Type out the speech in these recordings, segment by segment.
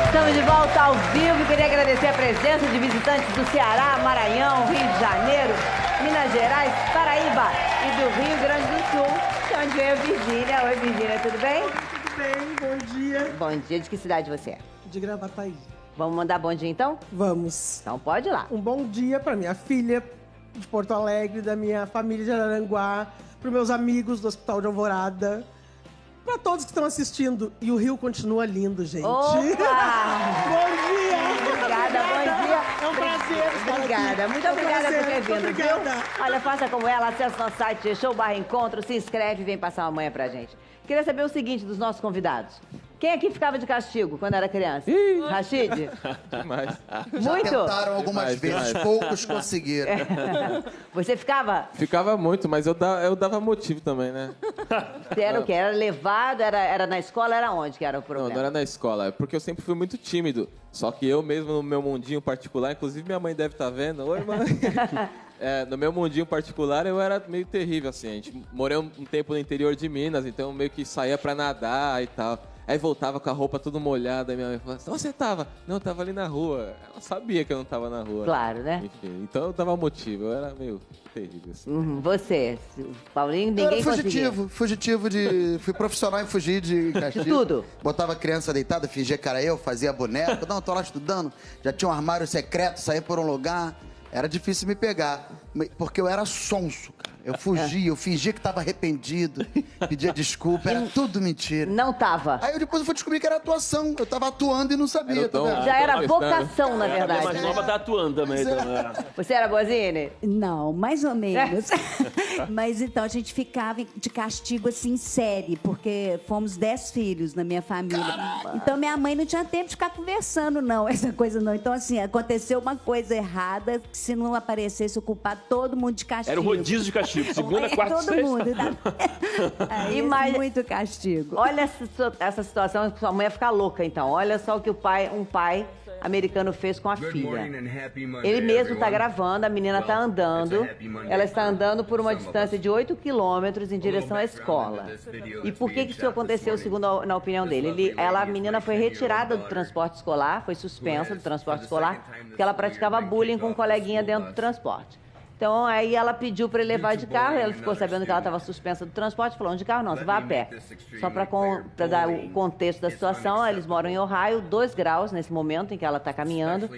Estamos de volta ao vivo. Queria agradecer a presença de visitantes do Ceará, Maranhão, Rio de Janeiro, Minas Gerais, Paraíba e do Rio Grande do Sul, de onde veio a Virgínia. Oi, Virgínia, tudo bem? Tudo bem, bom dia. Bom dia. De que cidade você é? De Gravataí. Vamos mandar bom dia, então? Vamos. Então pode ir lá. Um bom dia para minha filha de Porto Alegre, da minha família de Araranguá, para meus amigos do Hospital de Alvorada, para todos que estão assistindo. E o Rio continua lindo, gente. Opa! Bom dia! Obrigada, bom dia. É um prazer estar Obrigada, aqui. muito É um obrigada prazer, por ter vindo, obrigada. viu? Olha, faça como ela, acesse nosso site G-Show/Encontro, se inscreve e vem passar uma manhã pra gente. Queria saber o seguinte dos nossos convidados. Quem aqui ficava de castigo quando era criança? Rashid? Demais. Muito? Já tentaram algumas vezes, poucos conseguiram. Você ficava? Ficava muito, mas eu dava motivo também, né? Você era o quê? Era levado? Era na escola? Era onde que era o problema? Não era na escola, é porque eu sempre fui muito tímido. Só que eu mesmo, no meu mundinho particular, inclusive minha mãe deve estar vendo. Oi, mãe. No meu mundinho particular, eu era meio terrível, assim. A gente morei um tempo no interior de Minas, então eu meio que saía pra nadar e tal. Aí voltava com a roupa toda molhada, e minha mãe falava assim, onde você tava? Não, eu tava ali na rua. Ela sabia que eu não tava na rua. Claro, né? Enfim, então eu dava motivo, eu era meio terrível, assim. Você, Paulinho, Eu ninguém era conseguia. fugitivo de... Fui profissional em fugir de castigo. Tudo. Botava a criança deitada, fingia que era eu, fazia boneco. Não, tô lá estudando. Já tinha um armário secreto, saía por um lugar. Era difícil me pegar, porque eu era sonso, cara. Eu fugia, eu fingia que tava arrependido, pedia desculpa, era tudo mentira. Não tava. Aí depois eu fui descobrir que era atuação. Eu tava atuando e não sabia, Era tá o vendo? dom. Já era então, vocação, na A verdade. mais nova tá atuando também. Então, né? Você era Bozine? Não, mais ou menos. Mas então a gente ficava de castigo assim, série, porque fomos 10 filhos na minha família. Então minha mãe não tinha tempo de ficar conversando, não, essa coisa não. Então, assim, aconteceu uma coisa errada, que se não aparecesse o culpado, todo mundo de castigo. Era o rodízio de castigo. Segunda, quarta, todo sexta. mundo. Aí, muito castigo. Olha essa situação, sua mãe ia ficar louca, então. Olha só o que um pai americano fez com a filha. Ele mesmo está gravando, a menina está andando. Ela está andando por uma distância de 8 quilômetros em direção à escola. E por que isso aconteceu, segundo na opinião dele? A menina foi retirada do transporte escolar, foi suspensa do transporte escolar, porque ela praticava bullying com um coleguinha dentro do transporte. Então, aí ela pediu para ele levar de carro, ela ficou sabendo que ela estava suspensa do transporte, falou, de carro não, você vai a pé. Só para dar o contexto da situação, eles moram em Ohio, 2 graus nesse momento em que ela está caminhando.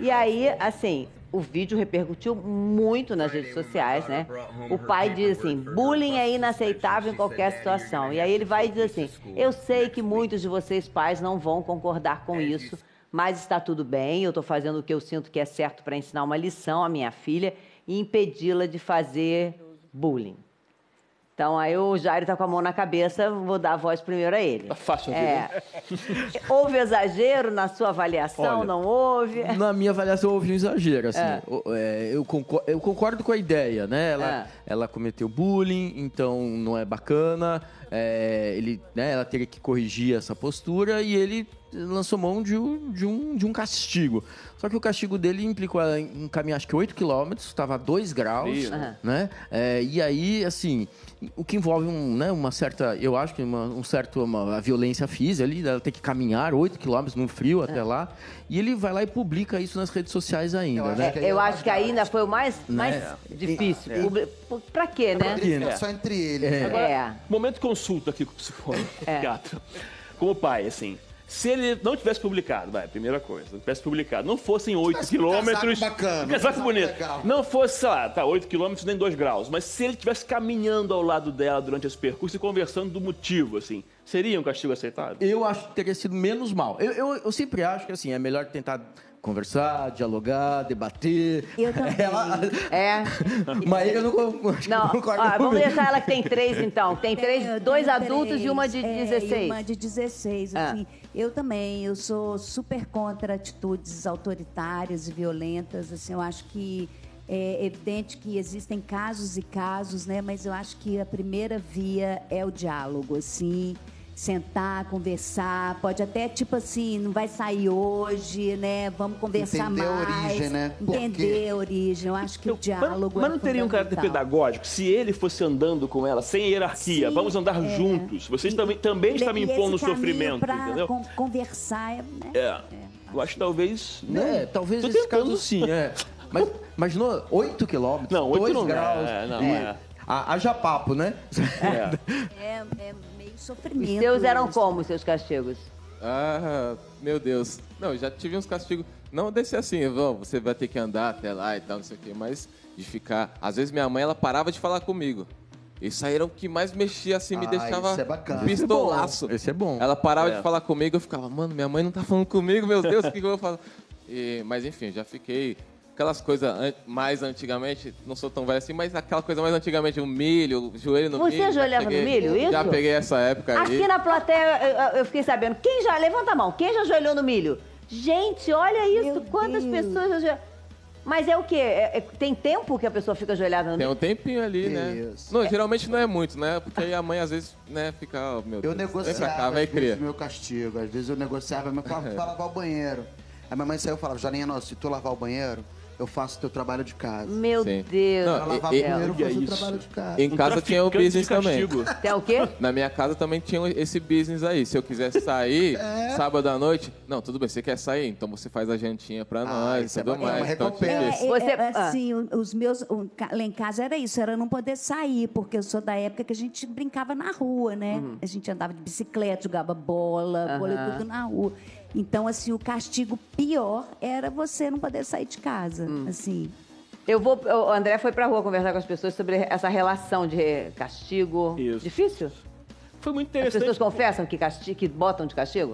E aí, assim, o vídeo repercutiu muito nas redes sociais, né? O pai diz assim, bullying é inaceitável em qualquer situação. E aí ele vai e diz assim, eu sei que muitos de vocês pais não vão concordar com isso, mas está tudo bem, eu estou fazendo o que eu sinto que é certo para ensinar uma lição à minha filha, e impedi-la de fazer bullying. Então, aí o Jairo está com a mão na cabeça, vou dar a voz primeiro a ele. Tá fácil aqui, Houve exagero na sua avaliação? Olha, não houve? Na minha avaliação, houve um exagero, assim. Eu concordo com a ideia, né? Ela cometeu bullying, então não é bacana. Ela teria que corrigir essa postura e ele lançou mão de um castigo. Só que o castigo dele implicou ela em caminhar, acho que 8 quilômetros, estava a 2 graus, Frio, né? E aí, assim, o que envolve uma certa, eu acho que uma violência física ali, ela tem que caminhar 8 quilômetros no frio até lá, e ele vai lá e publica isso nas redes sociais ainda, né? Eu acho que ainda foi o mais difícil. Pra quê, né? É só entre eles. Agora, Momento consulta aqui com o psiquiatra. Como pai, assim. Se ele não tivesse publicado, primeira coisa, não tivesse publicado, não fossem 8 quilômetros... bacana, Casaco bonito. legal. Não fosse, sei lá, 8 quilômetros nem 2 graus, mas se ele estivesse caminhando ao lado dela durante esse percurso e conversando do motivo, assim, seria um castigo aceitável? Eu acho que teria sido menos mal. Eu sempre acho que, assim, é melhor tentar conversar, dialogar, debater. Eu também. Mas eu não concordo vamos comigo. deixar ela que tem 3, então. Tem 2 tenho adultos 3, e uma de 16. E uma de 16, assim. Eu também, eu sou super contra atitudes autoritárias e violentas, assim, eu acho que é evidente que existem casos e casos, né, mas eu acho que a primeira via é o diálogo, assim, sentar, conversar, pode até, tipo assim, não vai sair hoje, né? Vamos conversar mais. Entender a origem, né? Entender a origem. Eu acho que o diálogo Mas não teria um caráter pedagógico? Se ele fosse andando com ela, sem hierarquia, Sim, vamos andar juntos. Vocês também estão me impondo sofrimento, entendeu? Conversar, né? Eu acho que talvez... Né? Talvez nesse caso sim, Mas imaginou 8 quilômetros, não, 8 2 graus. Haja papo, né? É meio sofrimento. Os seus eram como, os seus castigos? Ah, meu Deus. Não, já tive uns castigos. Não desse assim, você vai ter que andar até lá e tal, não sei o quê, mas de ficar... Às vezes minha mãe, ela parava de falar comigo. Isso aí era o que mais mexia, assim, me deixava pistolaço. Esse é bom. Ela parava de falar comigo, eu ficava, mano, minha mãe não tá falando comigo, meu Deus, o que eu vou falar? Mas enfim, já fiquei... Aquelas coisas mais antigamente, não sou tão velho assim, mas aquela coisa mais antigamente, o milho, o joelho no milho. Você ajoelhava no milho, isso? Já peguei essa época aí. Aqui na plateia, eu fiquei sabendo. Quem já... Levanta a mão. Quem já ajoelhou no milho? Gente, olha isso. Meu Quantas Deus. pessoas ajoelham. Mas é o quê? Tem tempo que a pessoa fica ajoelhada no milho? Tem um tempinho ali, né? Isso. Não, geralmente não é muito, né? Porque aí a mãe, às vezes, né, fica... Oh, meu Eu Deus, vem pra negociava, cá, vai às vezes, cria. meu castigo. Às vezes eu negociava, mas falava, vai lavar o banheiro. Aí minha mãe saiu e falava, Janina, se tu lavar o banheiro, eu faço teu trabalho de casa. Meu Sim. Deus. Não, Ela lavava o banheiro, eu faço o trabalho de casa. Em casa tinha o business também. Tem o quê? Na minha casa também tinha esse business aí. Se eu quisesse sair sábado à noite, não, tudo bem, você quer sair? Então você faz a jantinha pra nós e isso é tudo bacana, mais. uma Então, recompensa. tipo, Você- Assim, os meus... Lá em casa era isso, era não poder sair, porque eu sou da época que a gente brincava na rua, né? A gente andava de bicicleta, jogava bola, vôlei, tudo na rua. Então, assim, o castigo pior era você não poder sair de casa, assim. O André foi pra rua conversar com as pessoas sobre essa relação de castigo. Isso. Difícil? Foi muito As interessante. pessoas confessam que botam de castigo?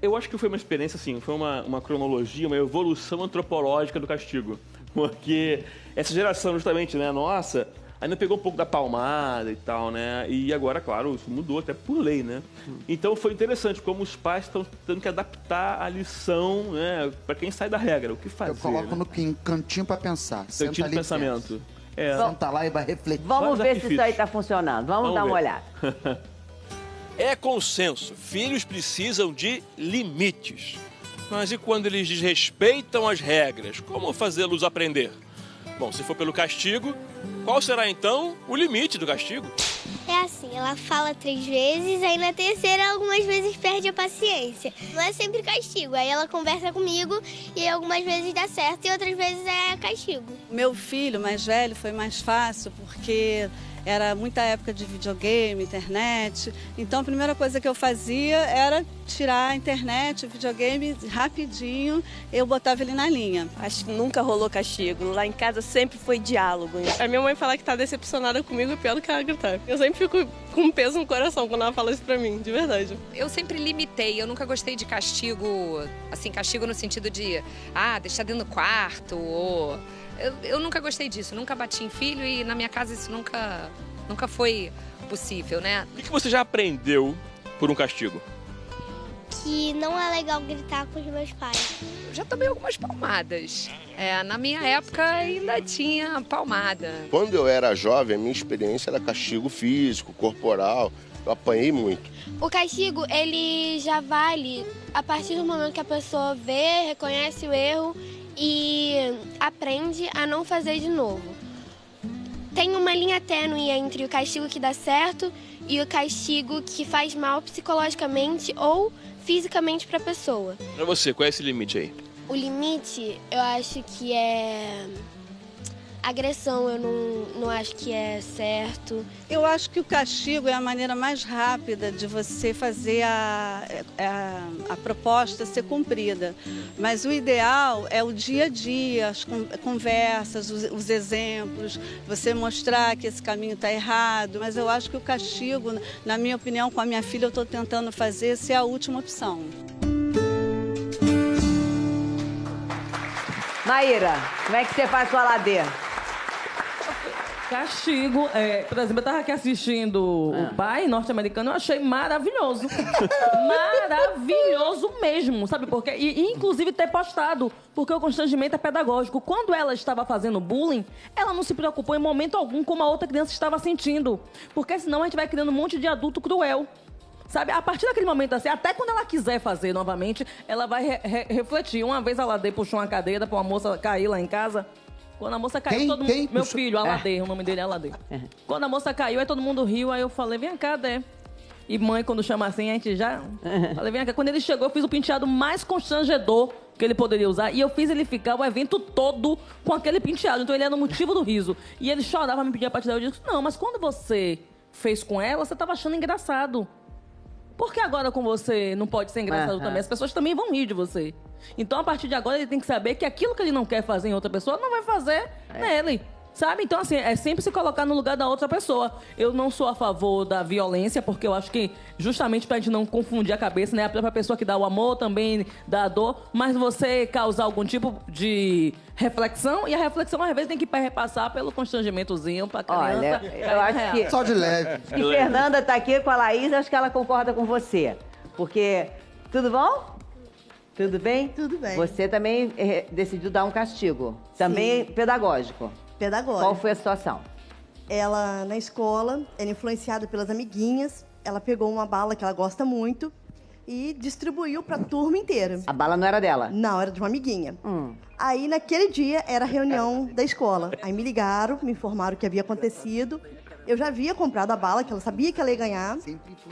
Eu acho que foi uma experiência, assim, foi uma cronologia, uma evolução antropológica do castigo. Porque essa geração, justamente, né, nossa, ainda pegou um pouco da palmada e tal, né? E agora, claro, isso mudou até por lei, né? Então foi interessante como os pais estão tendo que adaptar a lição, né, para quem sai da regra, o que fazer. Eu coloco né? no cantinho pra pensar. Senta Cantinho ali de e pensamento. pensa. Senta lá e vai refletir. Vamos Vários ver se isso aí artifícios. tá funcionando. Vamos dar uma ver. olhada. É consenso, filhos precisam de limites. Mas e quando eles desrespeitam as regras? Como fazê-los aprender? Bom, se for pelo castigo, qual será então o limite do castigo? É assim, ela fala 3 vezes, aí na terceira algumas vezes perde a paciência. Não é sempre castigo, aí ela conversa comigo e algumas vezes dá certo e outras vezes é castigo. Meu filho mais velho foi mais fácil porque era muita época de videogame, internet. Então a primeira coisa que eu fazia era tirar a internet, o videogame rapidinho, eu botava ele na linha. Acho que nunca rolou castigo. Lá em casa sempre foi diálogo. A minha mãe fala que tá decepcionada comigo é pior do que ela gritar. Eu sempre fico com um peso no coração quando ela fala isso pra mim, de verdade. Eu sempre limitei, eu nunca gostei de castigo, assim, castigo no sentido de, deixar dentro do quarto, ou... Eu nunca gostei disso, nunca bati em filho e na minha casa isso nunca foi possível, né? O que você já aprendeu por um castigo? Que não é legal gritar com os meus pais. Eu já tomei algumas palmadas. Na minha época ainda tinha palmada. Quando eu era jovem, a minha experiência era castigo físico, corporal. Eu apanhei muito. O castigo, ele já vale a partir do momento que a pessoa vê, reconhece o erro e aprende a não fazer de novo. Tem uma linha tênue entre o castigo que dá certo e o castigo que faz mal psicologicamente ou fisicamente para a pessoa. Pra você, qual é esse limite aí? O limite, eu acho que é agressão, eu não acho que é certo. Eu acho que o castigo é a maneira mais rápida de você fazer a proposta ser cumprida. Mas o ideal é o dia a dia, as conversas, os exemplos, você mostrar que esse caminho está errado. Mas eu acho que o castigo, na minha opinião, com a minha filha, eu estou tentando fazer ser a última opção. Maíra, como é que você faz com a ladeira? Castigo. Por exemplo, eu estava aqui assistindo o Pai norte-americano, eu achei maravilhoso. Maravilhoso mesmo, sabe por quê? E inclusive ter postado, porque o constrangimento é pedagógico. Quando ela estava fazendo bullying, ela não se preocupou em momento algum como a outra criança estava sentindo. Porque senão a gente vai criando um monte de adulto cruel. Sabe? A partir daquele momento assim, até quando ela quiser fazer novamente, ela vai refletir. Uma vez a Lade puxou uma cadeira pra uma moça cair lá em casa. Quando a moça caiu, todo mundo... Meu filho, Alade, o nome dele é Alade. Quando a moça caiu, aí todo mundo riu, aí eu falei, vem cá, Dé. E mãe, quando chama assim, a gente já... Falei, vem cá. Quando ele chegou, eu fiz o penteado mais constrangedor que ele poderia usar. E eu fiz ele ficar o evento todo com aquele penteado. Então ele era o motivo do riso. E ele chorava, me pedia pra tirar. Eu disse, não, mas quando você fez com ela, você tava achando engraçado. Por que agora com você não pode ser engraçado também? As pessoas também vão rir de você. Então, a partir de agora, ele tem que saber que aquilo que ele não quer fazer em outra pessoa, não vai fazer nele. Sabe? Então, assim, é sempre se colocar no lugar da outra pessoa. Eu não sou a favor da violência, porque eu acho que justamente pra gente não confundir a cabeça, né? A própria pessoa que dá o amor também dá a dor, mas você causar algum tipo de reflexão, e a reflexão, às vezes, tem que repassar pelo constrangimentozinho pra criança. Olha, eu acho que... Só de leve. E Fernanda tá aqui com a Laís, acho que ela concorda com você. Porque... Tudo bom? Tudo bem? Tudo bem. Você também decidiu dar um castigo. Também pedagógico. Pedagógico. Qual foi a situação? Ela, na escola, era influenciada pelas amiguinhas. Ela pegou uma bala que ela gosta muito e distribuiu para a turma inteira. A bala não era dela? Não, era de uma amiguinha. Aí, naquele dia, era a reunião da escola. Aí me ligaram, me informaram o que havia acontecido. Eu já havia comprado a bala, que ela sabia que ela ia ganhar,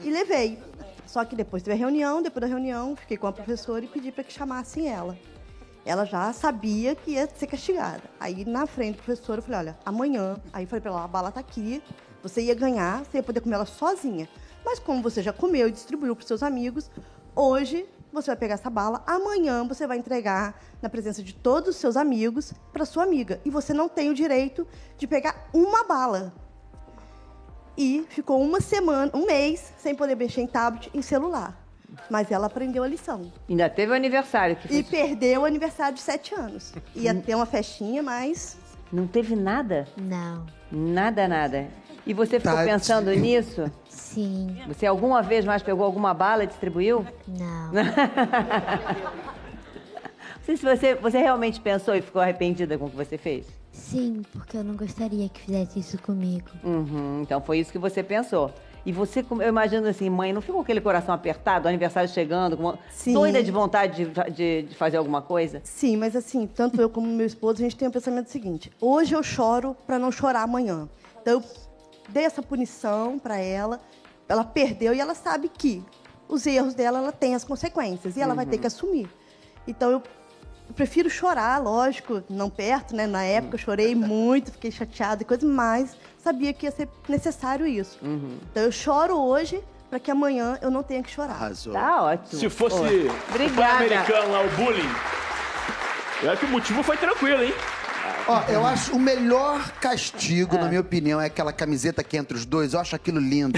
e levei. Só que depois teve a reunião, depois da reunião, fiquei com a professora e pedi para que chamassem ela. Ela já sabia que ia ser castigada. Aí, na frente do professor, eu falei, olha, amanhã... Aí eu falei pra ela, a bala tá aqui, você ia ganhar, você ia poder comer ela sozinha. Mas como você já comeu e distribuiu pros seus amigos, hoje você vai pegar essa bala, amanhã você vai entregar na presença de todos os seus amigos pra sua amiga. E você não tem o direito de pegar uma bala. E ficou uma semana, um mês, sem poder mexer em tablet, em celular. Mas ela aprendeu a lição. Ainda teve o aniversário. E perdeu o aniversário de 7 anos. Ia ter uma festinha, mas... Não teve nada? Não. Nada. E você ficou pensando nisso? Sim. Você alguma vez mais pegou alguma bala e distribuiu? Não. Não sei se você realmente pensou e ficou arrependida com o que você fez? Sim, porque eu não gostaria que fizesse isso comigo. Então foi isso que você pensou. E você, eu imagino assim, mãe, não ficou com aquele coração apertado, o aniversário chegando, doida de vontade de fazer alguma coisa? Sim, mas assim, tanto eu como meu esposo, a gente tem o pensamento seguinte, hoje eu choro para não chorar amanhã. Então eu dei essa punição para ela perdeu e ela sabe que os erros dela, ela tem as consequências e ela vai ter que assumir. Então eu prefiro chorar, lógico, não perto, né? Na época eu chorei muito, fiquei chateada e coisa, mas sabia que ia ser necessário isso. Então eu choro hoje para que amanhã eu não tenha que chorar. Arrasou. Tá ótimo. Se fosse o pai americano lá, o bullying, eu acho que o motivo foi tranquilo, hein? Ó, eu acho o melhor castigo, na minha opinião, é aquela camiseta que é entre os dois. Eu acho aquilo lindo.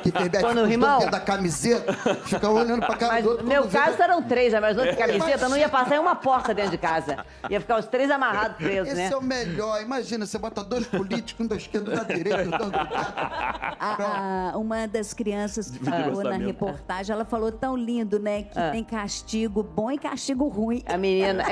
Que Berbete Quando fica rimão? dentro da camiseta, fica olhando pra cara Mas do outro. no meu caso eram 3, mas outra camiseta não ia passar em uma porta dentro de casa. Ia ficar os 3 amarrados, presos, Esse né? é o melhor. Imagina, você bota 2 políticos, um da esquerda, um da direita, um do Uma das crianças que falou na reportagem, ela falou tão lindo, né? Que tem castigo bom e castigo ruim. A menina,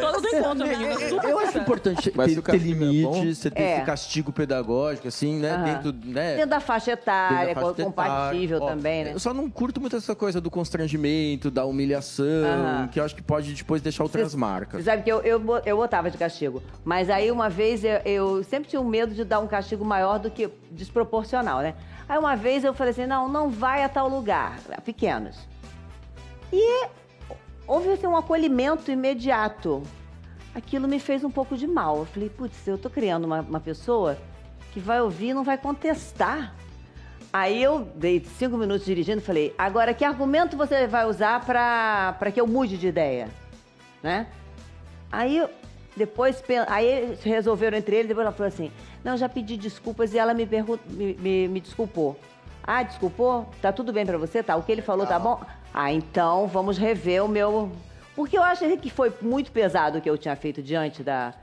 Todo do encontro, menina. Eu acho importante Mas se o ter castigo é bom, limites, você ter esse castigo pedagógico, assim, né? Dentro da faixa etária, dentro da faixa compatível etária. também, né? Eu só não curto muito essa coisa do constrangimento, da humilhação, que eu acho que pode depois deixar outras marcas. Você sabe que eu botava de castigo. Mas aí, uma vez, eu sempre tinha um medo de dar um castigo maior do que desproporcional, né? Aí, uma vez, eu falei assim, não vai a tal lugar. Pequenos. E houve assim, um acolhimento imediato. Aquilo me fez um pouco de mal. Eu falei, putz, eu tô criando uma pessoa que vai ouvir e não vai contestar. Aí eu dei 5 minutos dirigindo e falei, agora, que argumento você vai usar para que eu mude de ideia? Né? Aí, depois, aí eles resolveram entre eles, depois ela falou assim, não, já pedi desculpas e ela me desculpou. Ah, desculpou? Tá tudo bem pra você? Tá, o que ele falou tá bom? Ah, então vamos rever o meu... Porque eu acho que foi muito pesado o que eu tinha feito diante da...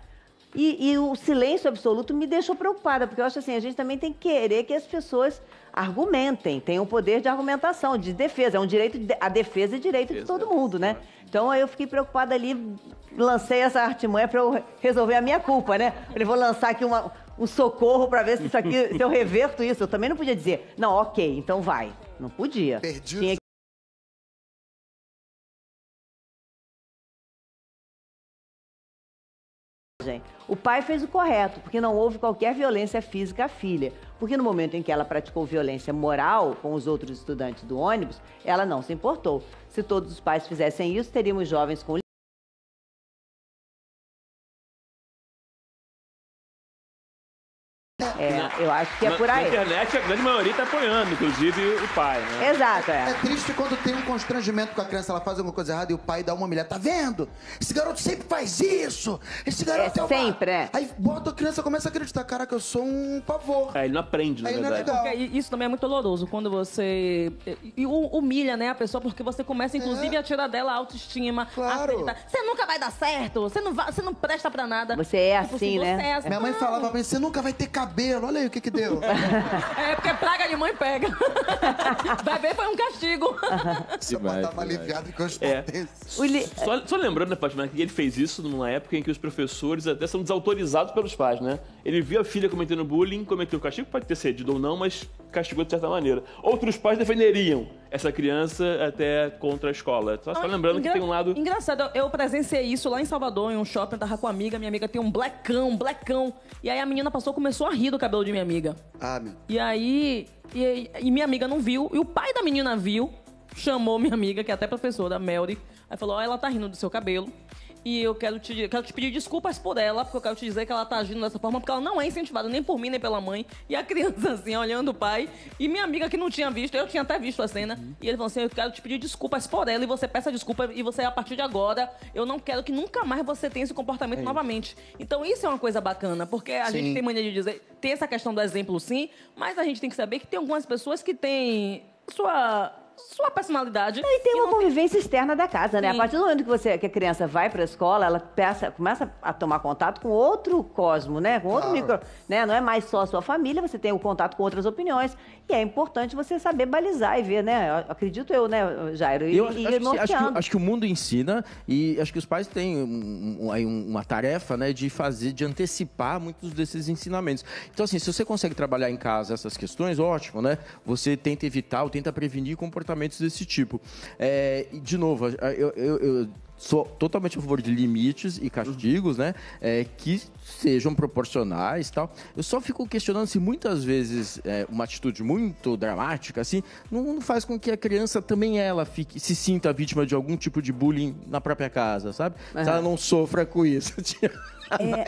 E o silêncio absoluto me deixou preocupada, porque eu acho assim, a gente também tem que querer que as pessoas argumentem, tenham o poder de argumentação, de defesa. É um direito, a defesa é direito de todo mundo, né? Então aí eu fiquei preocupada ali, lancei essa artimanha para eu resolver a minha culpa, né? Eu vou lançar aqui um socorro para ver se isso aqui, se eu reverto isso. Eu também não podia dizer, não, ok, então vai. Não podia. Perdi Tinha O pai fez o correto, porque não houve qualquer violência física à filha. Porque no momento em que ela praticou violência moral com os outros estudantes do ônibus, ela não se importou. Se todos os pais fizessem isso, teríamos jovens com eu acho que é por aí. Na internet, a grande maioria tá apoiando, inclusive o pai, né? Exato, É triste quando tem um constrangimento com a criança, ela faz alguma coisa errada e o pai dá uma humilhada. Tá vendo? Esse garoto sempre faz isso! Esse garoto é sempre, Aí bota a criança, começa a acreditar, caraca, eu sou um pavor. Ele não aprende, na Aí verdade. não é legal. Porque isso também é muito doloroso, quando você humilha, né, a pessoa, porque você começa, inclusive, a tirar dela a autoestima. Claro. Você nunca vai dar certo, você não presta pra nada. Você é Tipo assim, né? Você é assim. Minha mãe falava pra mim, você nunca vai ter cabelo. Olha aí o que deu. É, porque praga de mãe pega. Bebê foi um castigo. Você tava aliviado com os Só lembrando, né, Fátima, que ele fez isso numa época em que os professores até são desautorizados pelos pais, né? Ele viu a filha cometendo bullying, cometeu castigo, pode ter cedido ou não, mas castigou de certa maneira. Outros pais defenderiam essa criança até contra a escola. Só lembrando que tem um lado... Engraçado, eu presenciei isso lá em Salvador, em um shopping, eu tava com uma amiga, minha amiga tem um blackão. E aí a menina começou a rir do cabelo de minha amiga. meu. E aí, e minha amiga não viu, e o pai da menina viu, chamou minha amiga, que é até professora, a Melry, aí falou, ela tá rindo do seu cabelo, e eu quero te pedir desculpas por ela, porque eu quero te dizer que ela tá agindo dessa forma, porque ela não é incentivada nem por mim, nem pela mãe. E a criança, assim, olhando o pai, e minha amiga que não tinha visto, eu tinha até visto a cena, e ele falou assim, eu quero te pedir desculpas por ela, e você peça desculpa, e você, a partir de agora, eu não quero que nunca mais você tenha esse comportamento novamente. Então isso é uma coisa bacana, porque a gente tem mania de dizer, tem essa questão do exemplo sim, mas a gente tem que saber que tem algumas pessoas que têm sua personalidade. E tem uma convivência externa da casa, né? A partir do momento que a criança vai para a escola, ela começa a tomar contato com outro cosmo, né? Com outro micro, né? Não é mais só a sua família, você tem o contato com outras opiniões. E é importante você saber balizar e ver, né? Acredito eu, né, Jairo? Acho que o mundo ensina e acho que os pais têm uma tarefa, né, de antecipar muitos desses ensinamentos. Então, assim, se você consegue trabalhar em casa essas questões, ótimo, né? Você tenta evitar ou tenta prevenir comportamentos desse tipo. E, de novo, eu sou totalmente a favor de limites e castigos, né? Que sejam proporcionais e tal. Eu só fico questionando se muitas vezes uma atitude muito dramática, assim, não faz com que a criança também se sinta vítima de algum tipo de bullying na própria casa, sabe? Se ela não sofra com isso.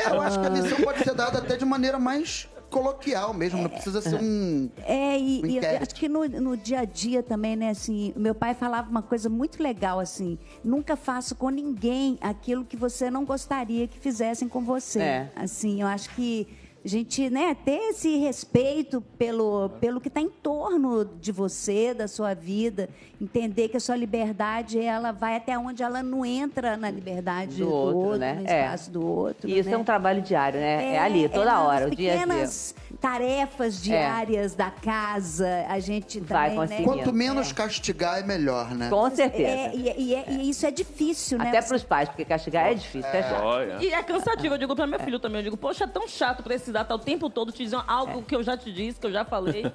Eu acho que a lição pode ser dada até de maneira mais coloquial mesmo, não precisa ser um e acho que no dia a dia também, né, assim, meu pai falava uma coisa muito legal, assim, nunca faça com ninguém aquilo que você não gostaria que fizessem com você. Assim, eu acho que a gente, né, ter esse respeito pelo que está em torno de você, da sua vida, entender que a sua liberdade, ela vai até onde ela não entra na liberdade do outro, né? No espaço do outro. E isso é um trabalho diário, né? É ali, toda hora, o dia a dia. Pequenas tarefas diárias da casa, a gente vai também, conseguindo. né? Quanto menos castigar é melhor, né? Com certeza. E isso é difícil, né? Até para os pais, porque castigar é difícil. E é cansativo, eu digo para meu filho também, eu digo, poxa, é tão chato precisar estar o tempo todo te dizendo algo que eu já te disse, que eu já falei.